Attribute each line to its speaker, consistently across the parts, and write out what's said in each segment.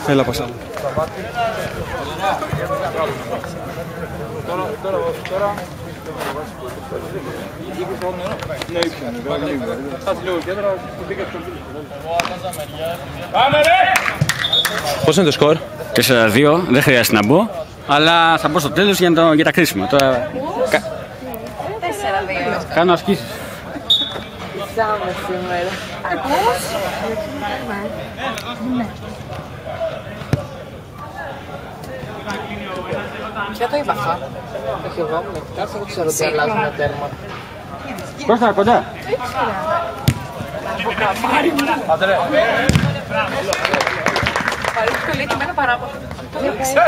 Speaker 1: Έλα πασά. Τώρα. Πώς είναι το σκορ?
Speaker 2: 4-2, δεν χρειάζεται να μπω, αλλά θα μπω στο τέλος για τα κρίσιμα. Τώρα
Speaker 3: 4-2.
Speaker 2: κάνω ασκήσεις.
Speaker 3: Ζάμε σήμερα. Ακούς? Ναι. Ποια το είπα αυτό? Όχι εγώ, με κοιτάς, δεν ξέρω τι αλλάζουν τα τέρμα.
Speaker 2: Κώστα, κοντά.
Speaker 1: Άντε ρε.
Speaker 3: Παρήχει το λέει και εμένα παράπονο. Το ήξερα.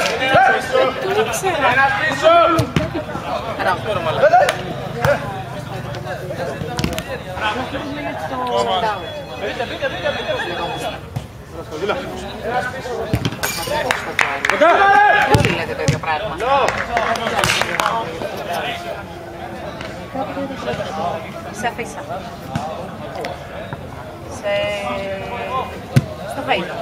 Speaker 3: Δεν λέτε το ίδιο πράγμα. Σε αφήσα. Στο φαΐτο.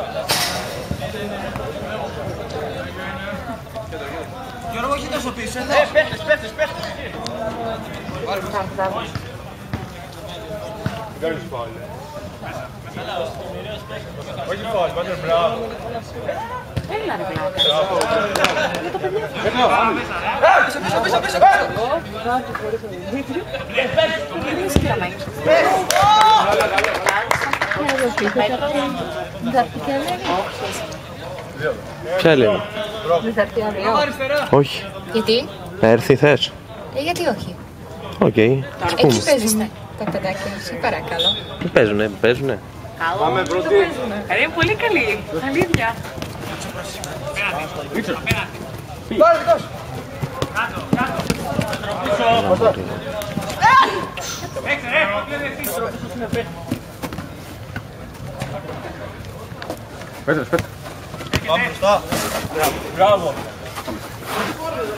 Speaker 1: Γιώργο, όχι τόσο πίσω, εδώ. Πέφτες. Δεν κάνεις φάουλ. Όχι φάουλ, πάτε μπράβο.
Speaker 3: Έλα ρε πλάκα. Πίσω.
Speaker 4: Ποια λέει?
Speaker 3: Δεν θα έρθει αύριο.
Speaker 4: Όχι.
Speaker 3: Γιατί?
Speaker 4: Να έρθει θες?
Speaker 3: Γιατί όχι.
Speaker 4: Οκ. Ας πούμε.
Speaker 3: Εκεί παίζουνε τα παιδάκια, σε παρακαλώ.
Speaker 4: Τι παίζουνε.
Speaker 3: Καλό. Πάμε πρώτη. Είναι πολύ καλή. Αλήθεια.
Speaker 1: Πάρε δικός.
Speaker 2: Πέτρες.
Speaker 1: Πάμε μπροστά. Μπράβο.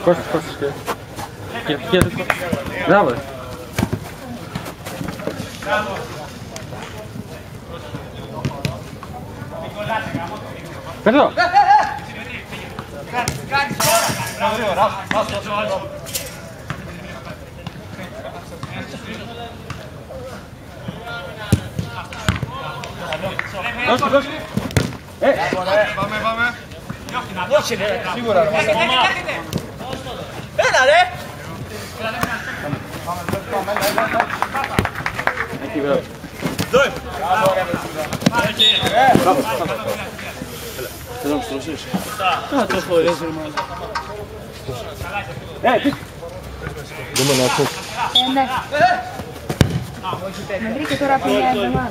Speaker 2: Κώστας. Μπράβο. Πέτρο. Δώσε.
Speaker 1: Πάμε. Σίγουρα ρε. Έλα ρε.
Speaker 2: Εκεί μπράβο.
Speaker 1: Θέλω να μου στρώσεις.
Speaker 2: Το χωρές ρε μάλλον.
Speaker 4: Δούμε να ακούς.
Speaker 3: Ναι. Με βρήκε τώρα από μια εβδομάδα.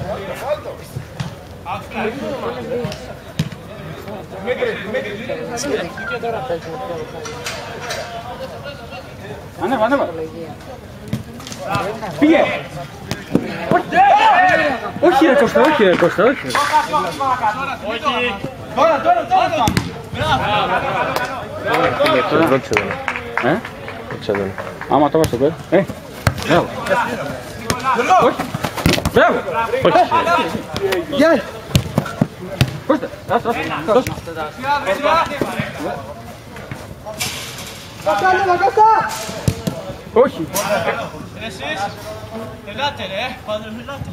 Speaker 2: Ανέβα. Πήγε. Όχι ρε Κώστα.
Speaker 1: Τώρα.
Speaker 4: Ρώτησε εδώ.
Speaker 2: Άμα το βάζω στο πέρα. Μπράβο. Όχι. Μπράβο. Γεια. Κώστα. Δώσ' μου.
Speaker 1: Κώστα.
Speaker 2: Όχι.
Speaker 1: Εσείς. Ελάτε ρε. Πάντως ελάτε.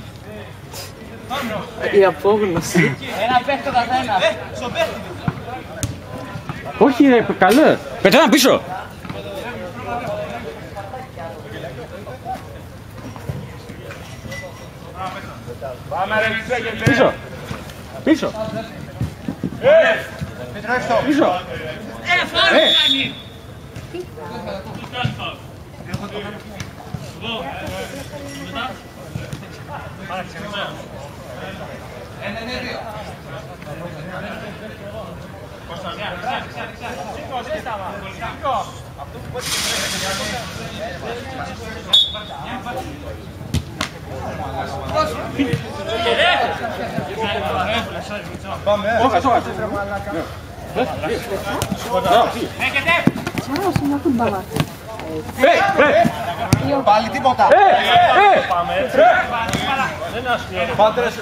Speaker 3: Η απόγνωση.
Speaker 1: Ένα παίχτο καθένα. Στο παίχτη.
Speaker 2: Όχι ρε, καλό. Πετρά πίσω.
Speaker 1: Πάμε ρε.
Speaker 2: Πίσω. Πίσω. Πίσω.
Speaker 1: Φάουλ. Πάλι τίποτα. Πάντρες.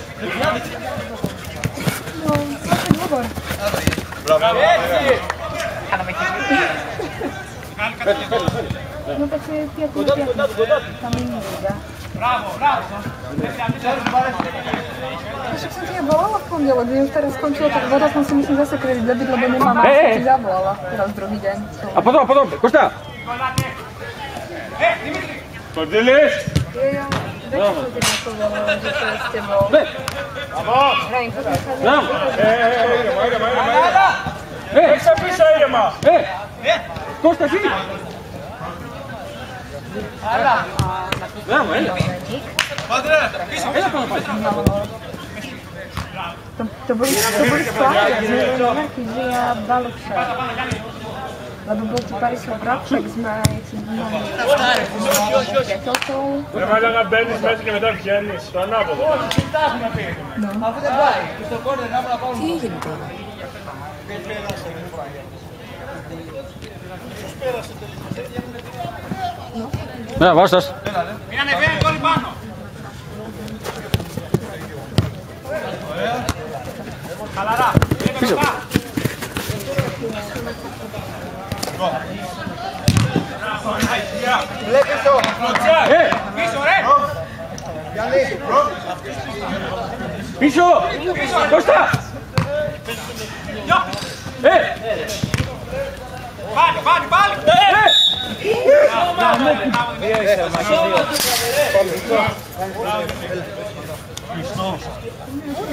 Speaker 5: No perché piatto
Speaker 1: Μπράβο, μπράβο.
Speaker 5: Jeszcze w sensie ja wolała w poniedziałek, gdy już teraz skończyła tak woda, to sobie musimy zasekretyć debiut, bo nie mama się zawołała teraz drugi dzień.
Speaker 2: Από εδώ, Κώστα.
Speaker 1: Κοντήλης.
Speaker 5: Ja wiecie, co ty nasowało, że to jest ciebie. Rękę
Speaker 2: Μπράβο.
Speaker 1: Έξω πίσω ήρεμα.
Speaker 2: Κώστα, εσύ. Μπράβο, έλα. Έλα πάνω πάλι.
Speaker 5: To byli składki, że ja balok szedł. Albo był tu parę słobraczek z piatotą.
Speaker 1: Δεν μάλλον να μπαίνεις μέσα και μετά βγαίνεις στο ανάποδο. Αφού δεν πάει, και στο κόρνερ να πάμε.
Speaker 5: Τι έγινε τώρα?
Speaker 2: Ναι, βάστας.
Speaker 1: Μην ανεβαίνεις όλοι πάνω. Χαλαρά.
Speaker 2: Πίσω.
Speaker 1: Βλέπεις το. Πίσω ρε.
Speaker 2: Πίσω. Κώστα.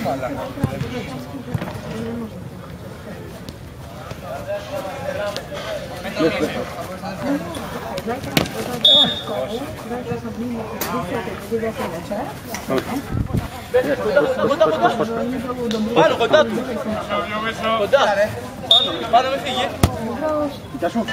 Speaker 1: Πάλι. Πάνω κοντά του. Κοντά. Πάνω με φύγει.
Speaker 2: Γεια σου.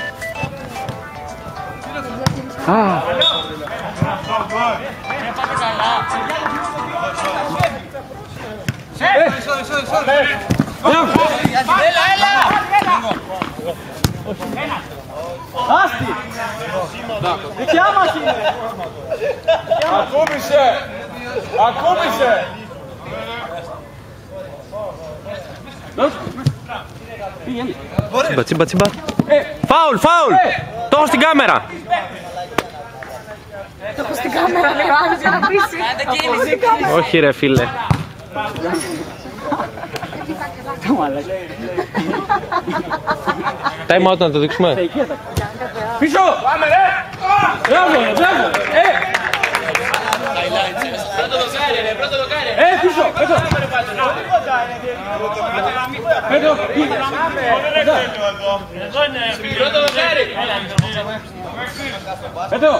Speaker 1: Άστη! Δικιά μας είναι! Ακούμπησε!
Speaker 4: Τσίμπα. Φάουλ! Το έχω στην κάμερα!
Speaker 5: Το έχω στην κάμερα, λέει ο άλλος για να πείσει.
Speaker 4: Όχι ρε φίλε. Time out να το δείξουμε.
Speaker 2: Πίσω!
Speaker 1: Πάμε ρε!
Speaker 2: Μπράβο! Πίσω! Εδώ! Εδώ!